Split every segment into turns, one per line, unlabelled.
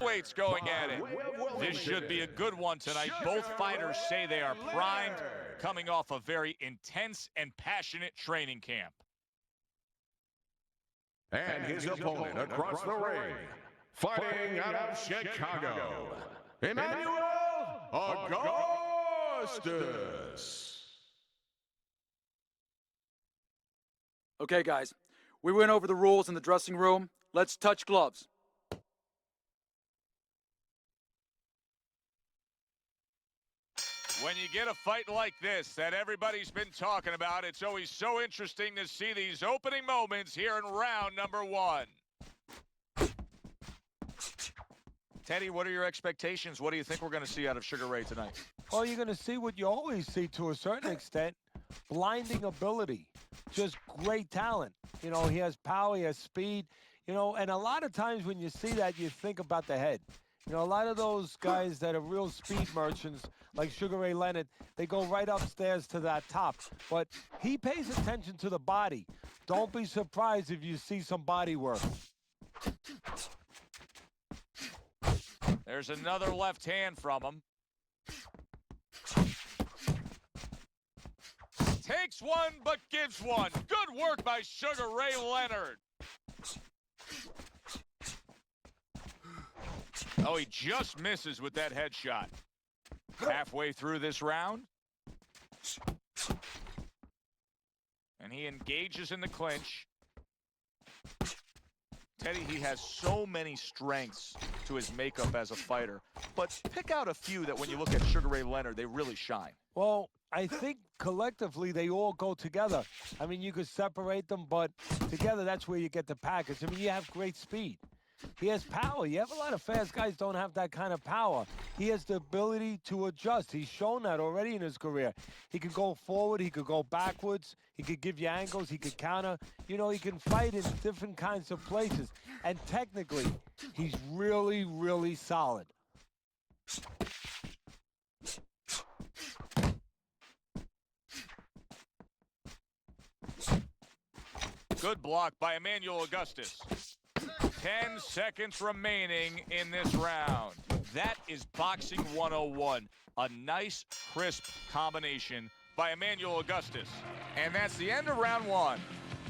heavyweights going at it. This should be a good one tonight. Both fighters say they are primed, coming off a very intense and passionate training camp.
And his opponent across the ring, fighting out of Chicago, Emmanuel Augustus.
Okay, guys, we went over the rules in the dressing room. Let's touch gloves.
When you get a fight like this that everybody's been talking about, it's always so interesting to see these opening moments here in round number one. Teddy, what are your expectations? What do you think we're going to see out of Sugar Ray tonight?
Well, you're going to see what you always see to a certain extent, blinding ability, just great talent. You know, he has power, he has speed, you know, and a lot of times when you see that, you think about the head. You know, a lot of those guys that are real speed merchants, like Sugar Ray Leonard, they go right upstairs to that top. But he pays attention to the body. Don't be surprised if you see some body work.
There's another left hand from him. Takes one, but gives one. Good work by Sugar Ray Leonard. Oh, he just misses with that headshot. Halfway through this round. And he engages in the clinch. Teddy, he has so many strengths to his makeup as a fighter. But pick out a few that when you look at Sugar Ray Leonard, they really shine.
Well, I think collectively they all go together. I mean, you could separate them, but together that's where you get the package. I mean, you have great speed. He has power. You have a lot of fast guys don't have that kind of power. He has the ability to adjust. He's shown that already in his career. He could go forward. He could go backwards. He could give you angles. He could counter. You know, he can fight in different kinds of places. And technically, he's really, really solid.
Good block by Emmanuel Augustus. 10 seconds remaining in this round. That is boxing 101. A nice, crisp combination by Emmanuel Augustus. And that's the end of round one.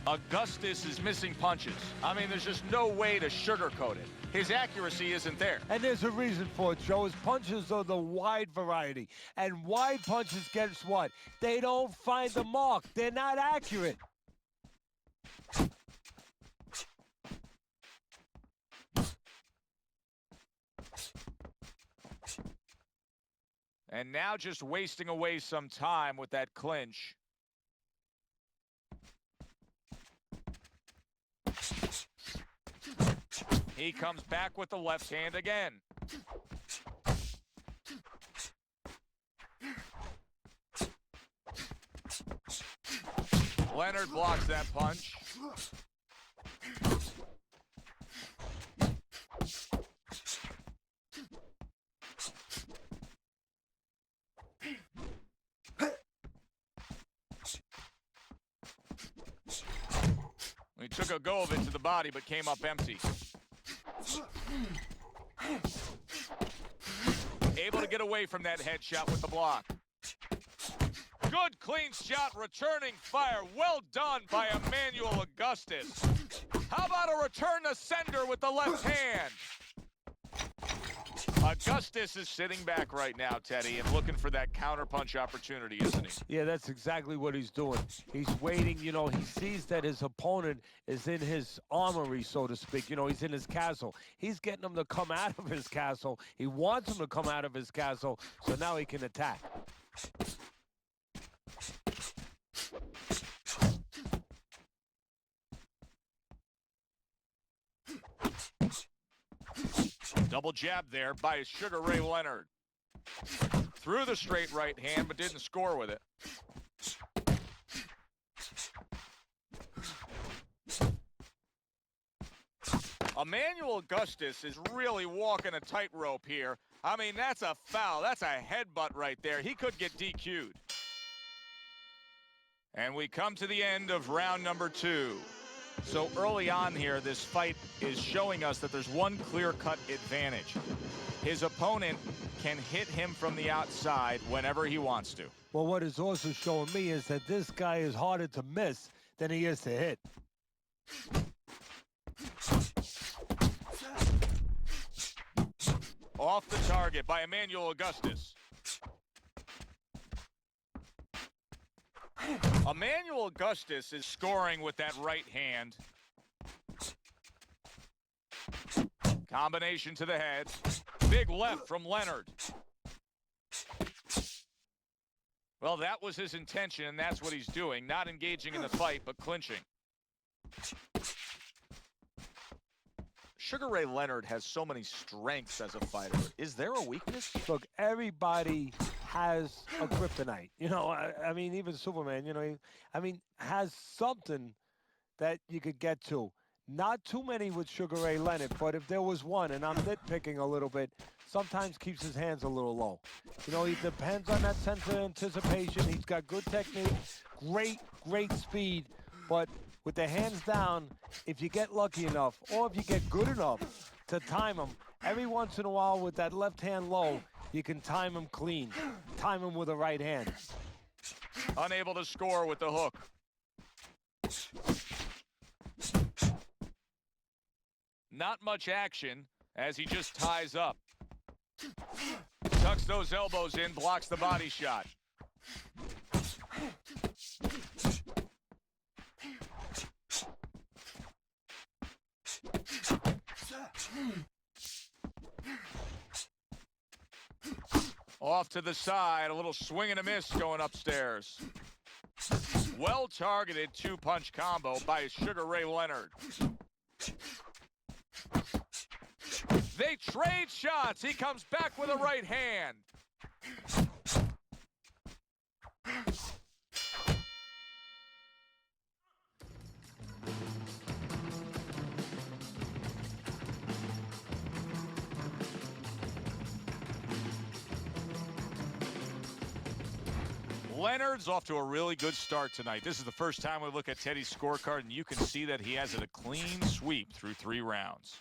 Augustus is missing punches. I mean, there's just no way to sugarcoat it. His accuracy isn't there.
And there's a reason for it, Joe. His punches are the wide variety. And wide punches, guess what? They don't find the mark. They're not accurate.
And now just wasting away some time with that clinch. He comes back with the left hand again. Leonard blocks that punch. He took a go of it to the body, but came up empty. Able to get away from that headshot with the block. Good clean shot, returning fire. Well done by Emmanuel Augustus. How about a return to sender with the left hand? Augustus is sitting back right now, Teddy, and looking for that counterpunch opportunity, isn't he?
Yeah, that's exactly what he's doing. He's waiting. You know, he sees that his opponent is in his armory, so to speak. You know, he's in his castle. He's getting him to come out of his castle. He wants him to come out of his castle, so now he can attack.
Double jab there by Sugar Ray Leonard. Threw the straight right hand, but didn't score with it. Emmanuel Augustus is really walking a tightrope here. I mean, that's a foul. That's a headbutt right there. He could get DQ'd. And we come to the end of round number two. So early on here, this fight is showing us that there's one clear-cut advantage. His opponent can hit him from the outside whenever he wants to.
Well, what is also showing me is that this guy is harder to miss than he is to hit.
Off the target by Emmanuel Augustus. Emmanuel Augustus is scoring with that right hand. Combination to the head. Big left from Leonard. Well, that was his intention, and that's what he's doing. Not engaging in the fight, but clinching. Sugar Ray Leonard has so many strengths as a fighter. Is there a weakness?
Look, everybody has a kryptonite. You know, I mean, even Superman, you know, has something that you could get to. Not too many with Sugar Ray Leonard, but if there was one, and I'm nitpicking a little bit, sometimes keeps his hands a little low. You know, he depends on that sense of anticipation. He's got good technique, great speed, but with the hands down, if you get lucky enough, or if you get good enough to time him, every once in a while with that left hand low, you can time him clean, time him with a right hand.
Unable to score with the hook. Not much action as he just ties up. Tucks those elbows in, blocks the body shot. Off to the side, a little swing and a miss going upstairs. Well-targeted two-punch combo by Sugar Ray Leonard. They trade shots. He comes back with a right hand. Leonard's off to a really good start tonight. This is the first time we look at Teddy's scorecard, and you can see that he has a clean sweep through 3 rounds.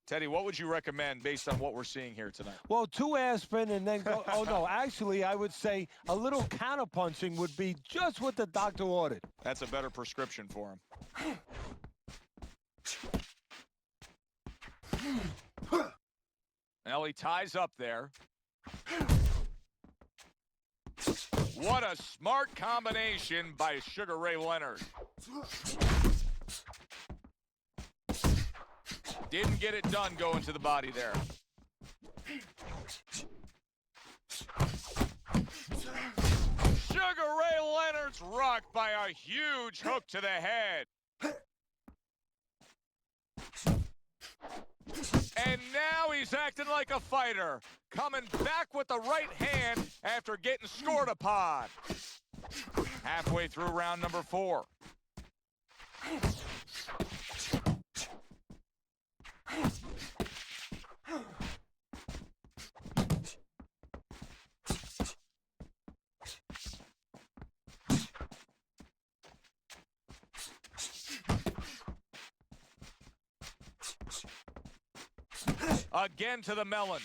Teddy, what would you recommend based on what we're seeing here tonight?
Well, 2 aspirin and then go. Oh, no, actually, I would say a little counterpunching would be just what the doctor ordered.
That's a better prescription for him. Now he ties up there. What a smart combination by Sugar Ray Leonard. Didn't get it done going to the body there. Sugar Ray Leonard's rocked by a huge hook to the head. And now he's acting like a fighter, coming back with the right hand after getting scored upon. Halfway through round number 4. Again to the melon.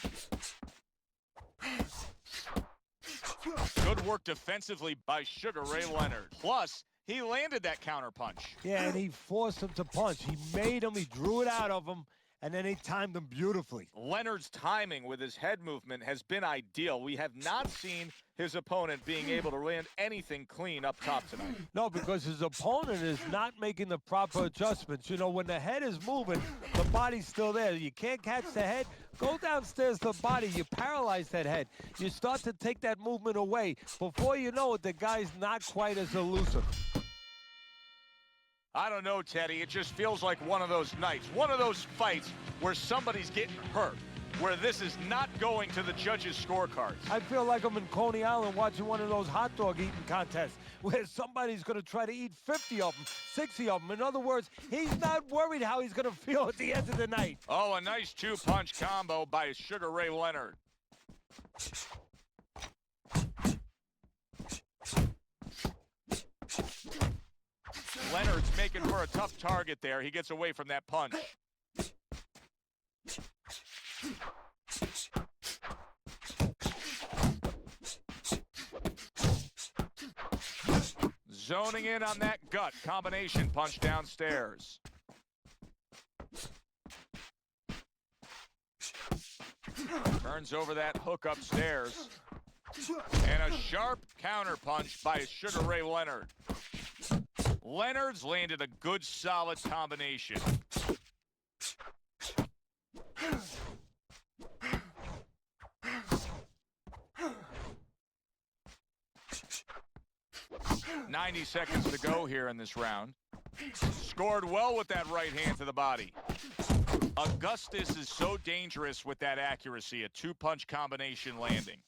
Good work defensively by Sugar Ray Leonard. Plus, he landed that counter punch.
Yeah, and he forced him to punch. He made him, he drew it out of him, and then he timed him beautifully.
Leonard's timing with his head movement has been ideal. We have not seen his opponent being able to land anything clean up top tonight.
No, because his opponent is not making the proper adjustments. You know, when the head is moving, the body's still there. You can't catch the head. Go downstairs to the body. You paralyze that head. You start to take that movement away. Before you know it, the guy's not quite as elusive.
I don't know, Teddy. It just feels like one of those nights, one of those fights where somebody's getting hurt, where this is not going to the judges' scorecards.
I feel like I'm in Coney Island watching one of those hot dog eating contests where somebody's going to try to eat 50 of them, 60 of them. In other words, he's not worried how he's going to feel at the end of the night.
Oh, a nice two-punch combo by Sugar Ray Leonard. Leonard's making for a tough target there. He gets away from that punch. Zoning in on that gut combination punch downstairs. Turns over that hook upstairs. And a sharp counter punch by Sugar Ray Leonard. Leonard's landed a good, solid combination. "90 seconds to go here in this round. Scored well with that right hand to the body. Augustus is so dangerous with that accuracy, a two-punch combination landing.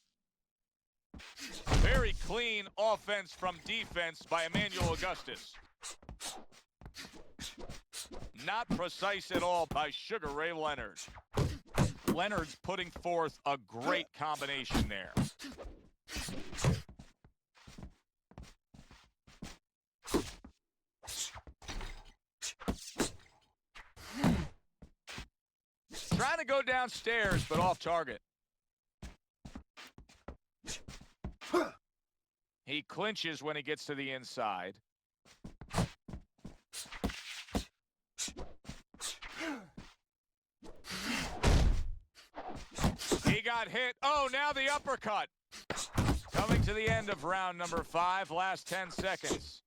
Very clean offense from defense by Emmanuel Augustus. Not precise at all by Sugar Ray Leonard. Leonard's putting forth a great combination there. Trying to go downstairs, but off target. He clinches when he gets to the inside. He got hit. Oh, now the uppercut. Coming to the end of round number 5, last 10 seconds.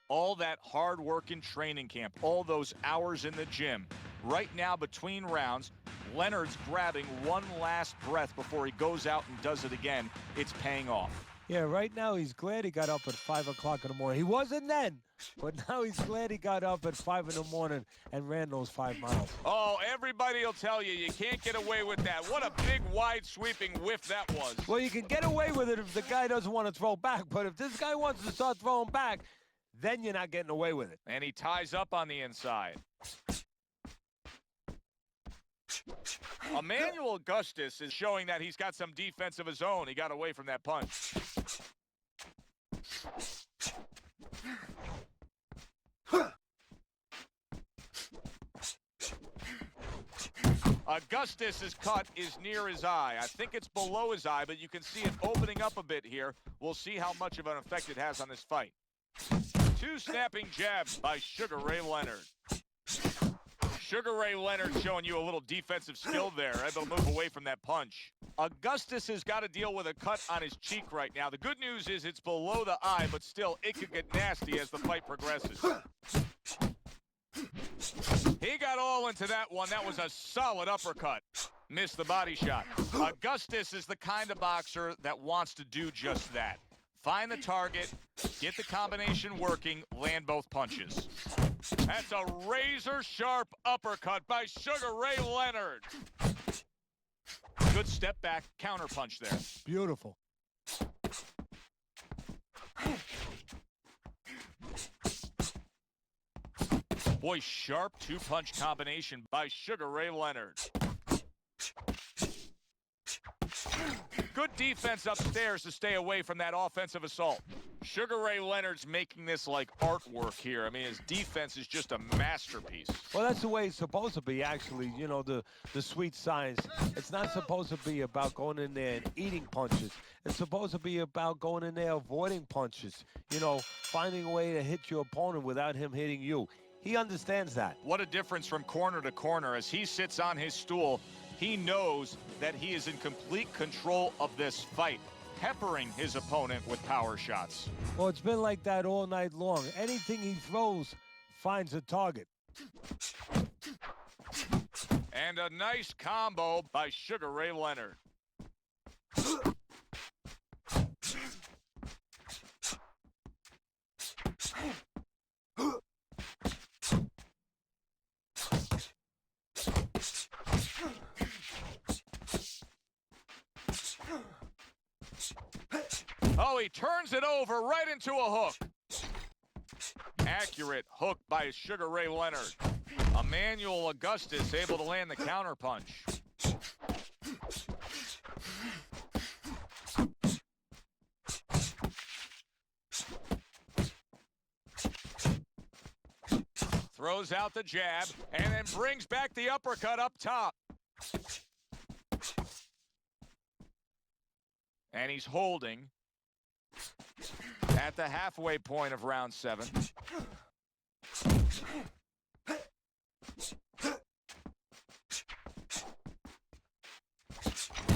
All that hard work in training camp, all those hours in the gym. Right now, between rounds, Leonard's grabbing one last breath before he goes out and does it again. It's paying off.
Yeah, right now he's glad he got up at 5 o'clock in the morning. He wasn't then, but now he's glad he got up at 5 in the morning and ran those 5 miles.
Oh, everybody will tell you, you can't get away with that. What a big, wide, sweeping whiff that was.
Well, you can get away with it if the guy doesn't want to throw back, but if this guy wants to start throwing back, then you're not getting away with it.
And he ties up on the inside. Emmanuel Augustus is showing that he's got some defense of his own. He got away from that punch. Augustus's cut is near his eye. I think it's below his eye, but you can see it opening up a bit here. We'll see how much of an effect it has on this fight. 2 snapping jabs by Sugar Ray Leonard. Sugar Ray Leonard showing you a little defensive skill there, able to move away from that punch. Augustus has got to deal with a cut on his cheek right now. The good news is it's below the eye, but still, it could get nasty as the fight progresses. He got all into that one. That was a solid uppercut. Missed the body shot. Augustus is the kind of boxer that wants to do just that. Find the target, get the combination working, land both punches. That's a razor-sharp uppercut by Sugar Ray Leonard. Good step back, counter punch there.
Beautiful.
Boy, sharp two-punch combination by Sugar Ray Leonard. Good defense upstairs to stay away from that offensive assault. Sugar Ray Leonard's making this like artwork here. I mean, his defense is just a masterpiece.
Well, that's the way it's supposed to be, actually. You know, the sweet science. It's not supposed to be about going in there and eating punches. It's supposed to be about going in there avoiding punches. You know, finding a way to hit your opponent without him hitting you. He understands that.
What a difference from corner to corner. As he sits on his stool, he knows that he is in complete control of this fight, peppering his opponent with power shots.
Well, it's been like that all night long. Anything he throws finds a target.
And a nice combo by Sugar Ray Leonard. Oh, he turns it over right into a hook. Accurate hook by Sugar Ray Leonard. Emmanuel Augustus able to land the counter punch. Throws out the jab and then brings back the uppercut up top. And he's holding at the halfway point of round 7.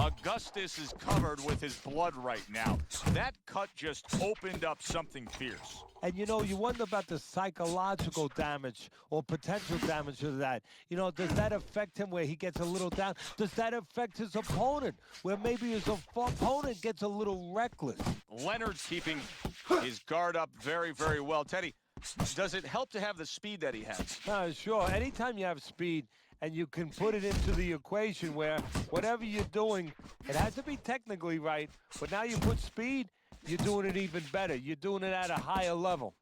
Augustus is covered with his blood right now. That cut just opened up something fierce.
And, you know, you wonder about the psychological damage or potential damage of that. You know, does that affect him where he gets a little down? Does that affect his opponent where maybe his opponent gets a little reckless?
Leonard's keeping his guard up very, very well. Teddy, does it help to have the speed that he has?
Sure. Anytime you have speed and you can put it into the equation where whatever you're doing, it has to be technically right, but now you put speed, you're doing it even better. You're doing it at a higher level.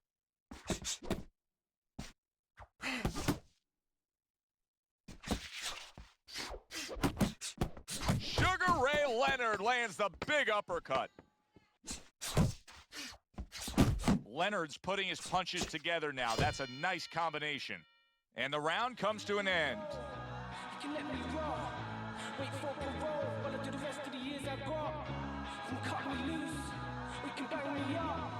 Sugar Ray Leonard lands the big uppercut. Leonard's putting his punches together now. That's a nice combination. And the round comes to an end.
You can let me roll, wait for parole, while I do the rest of the years I got. You can cut me loose, or you can bang me up,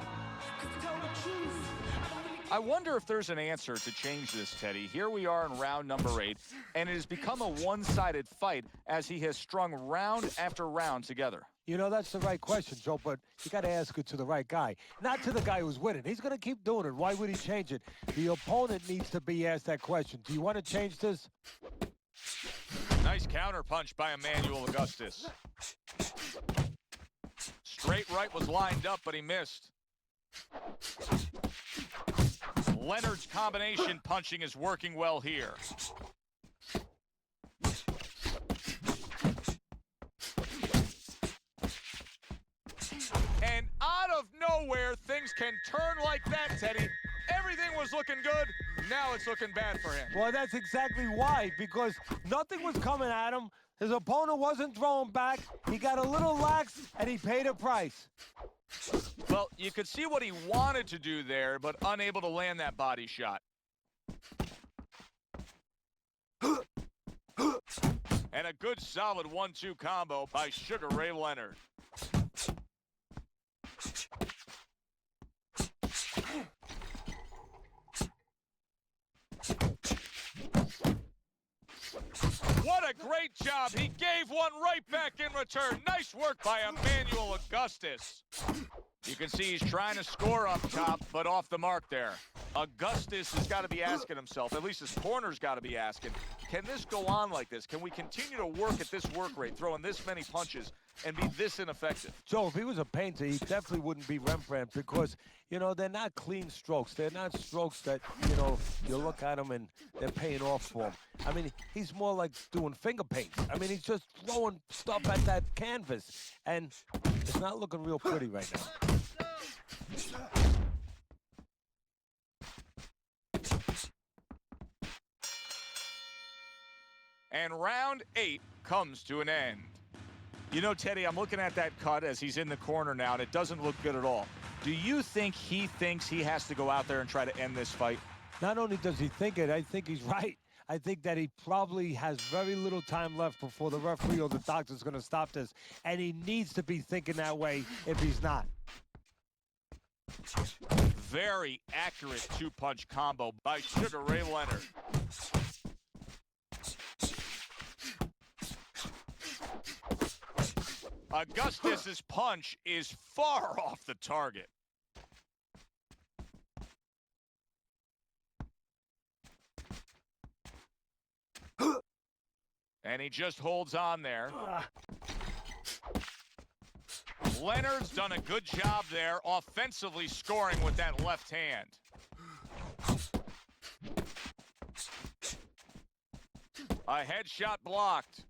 'cause to tell the truth, I don't really.
I wonder if there's an answer to change this, Teddy. Here we are in round number 8, and it has become a one-sided fight as he has strung round after round together.
You know, that's the right question, Joe, but you got to ask it to the right guy, not to the guy who's winning. He's going to keep doing it. Why would he change it? The opponent needs to be asked that question. Do you want to change this?
Nice counter punch by Emmanuel Augustus. Straight right was lined up, but he missed. Leonard's combination punching is working well here. And out of nowhere, things can turn like that, Teddy. Everything was looking good. Now it's looking bad for him.
Well, that's exactly why, because nothing was coming at him. His opponent wasn't throwing back. He got a little lax, and he paid a price.
Well, you could see what he wanted to do there, but unable to land that body shot. And a good, solid 1-2 combo by Sugar Ray Leonard. What a great job. He gave one right back in return. Nice work by Emmanuel Augustus. You can see he's trying to score up top, but off the mark there. Augustus has got to be asking himself, at least his corner's got to be asking, can this go on like this? Can we continue to work at this work rate, throwing this many punches, and be this ineffective?
Joe, if he was a painter, he definitely wouldn't be Rembrandt because, you know, they're not clean strokes. They're not strokes that, you know, you look at them and they're paying off for him. I mean, he's more like doing finger paints. I mean, he's just throwing stuff at that canvas, and it's not looking real pretty right now.
And round 8 comes to an end. You know, Teddy, I'm looking at that cut as he's in the corner now, and it doesn't look good at all. Do you think he thinks he has to go out there and try to end this fight?
Not only does he think it, I think he's right. I think that he probably has very little time left before the referee or the doctor's going to stop this, and he needs to be thinking that way if he's not.
Very accurate 2-punch combo by Sugar Ray Leonard. Augustus's punch is far off the target. And he just holds on there. Leonard's done a good job there, offensively scoring with that left hand. A headshot blocked.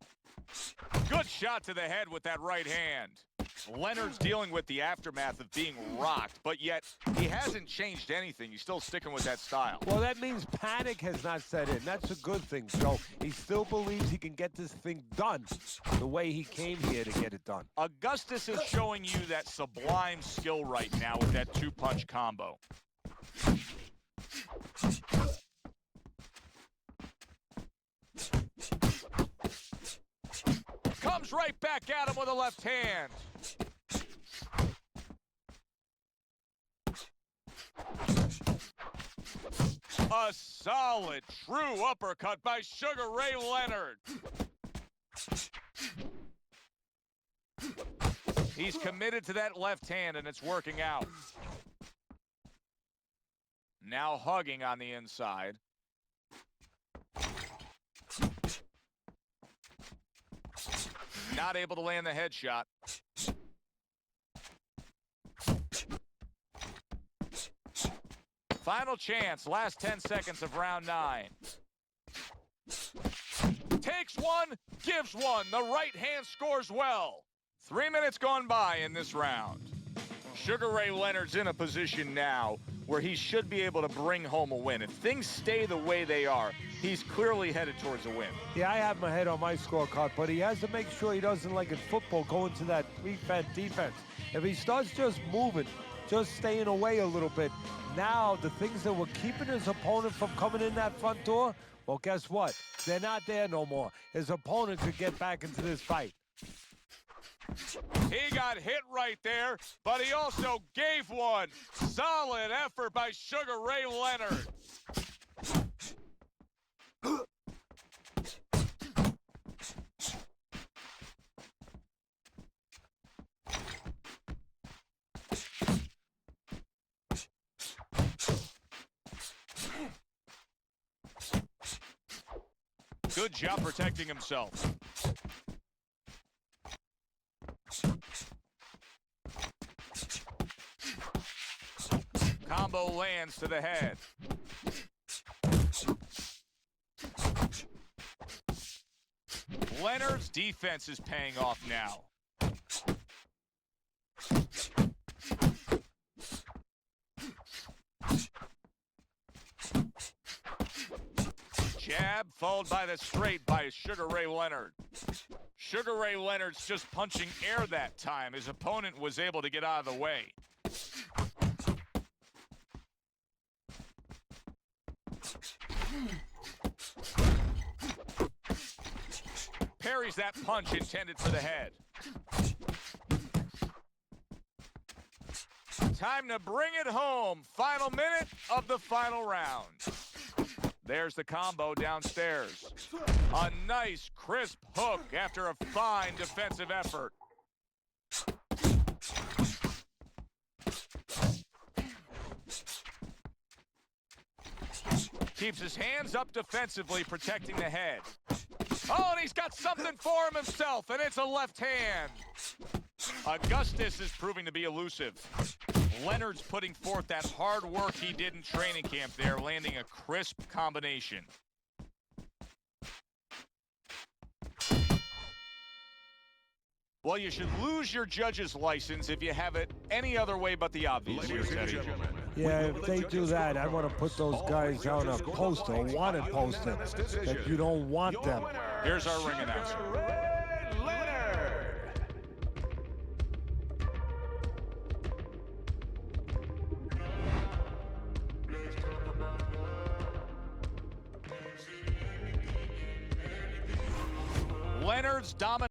Good shot to the head with that right hand. Leonard's dealing with the aftermath of being rocked, but yet he hasn't changed anything. He's still sticking with that style.
Well, that means panic has not set in. That's a good thing, Joe. He still believes he can get this thing done the way he came here to get it done.
Augustus is showing you that sublime skill right now with that 2-punch combo. Comes right back at him with a left hand. A solid, true uppercut by Sugar Ray Leonard. He's committed to that left hand, and it's working out. Now hugging on the inside. Not able to land the headshot. Final chance, last 10 seconds of round 9. Takes one, gives one. The right hand scores well. 3 minutes gone by in this round. Sugar Ray Leonard's in a position now where he should be able to bring home a win. If things stay the way they are, he's clearly headed towards a win.
Yeah, I have my head on my scorecard, but he has to make sure he doesn't, like in football, go into that prevent defense. If he starts just moving, just staying away a little bit, now the things that were keeping his opponent from coming in that front door, well, guess what? They're not there no more. His opponent could get back into this fight.
He got hit right there, but he also gave one. Solid effort by Sugar Ray Leonard. Good job protecting himself. Combo lands to the head. Leonard's defense is paying off now. Jab followed by the straight by Sugar Ray Leonard. Sugar Ray Leonard's just punching air that time. His opponent was able to get out of the way. Parries that punch intended for the head. Time to bring it home. Final minute of the final round. There's the combo downstairs. A nice, crisp hook after a fine defensive effort. Keeps his hands up defensively, protecting the head. Oh, and he's got something for him himself, and it's a left hand. Augustus is proving to be elusive. Leonard's putting forth that hard work he did in training camp there, landing a crisp combination. Well, you should lose your judge's license if you have it any other way but the obvious here, Teddy.
Yeah, if they do that, I want to put those guys on a poster, a wanted poster, that you don't want them.
Here's our ring announcer. Leonard's dominant.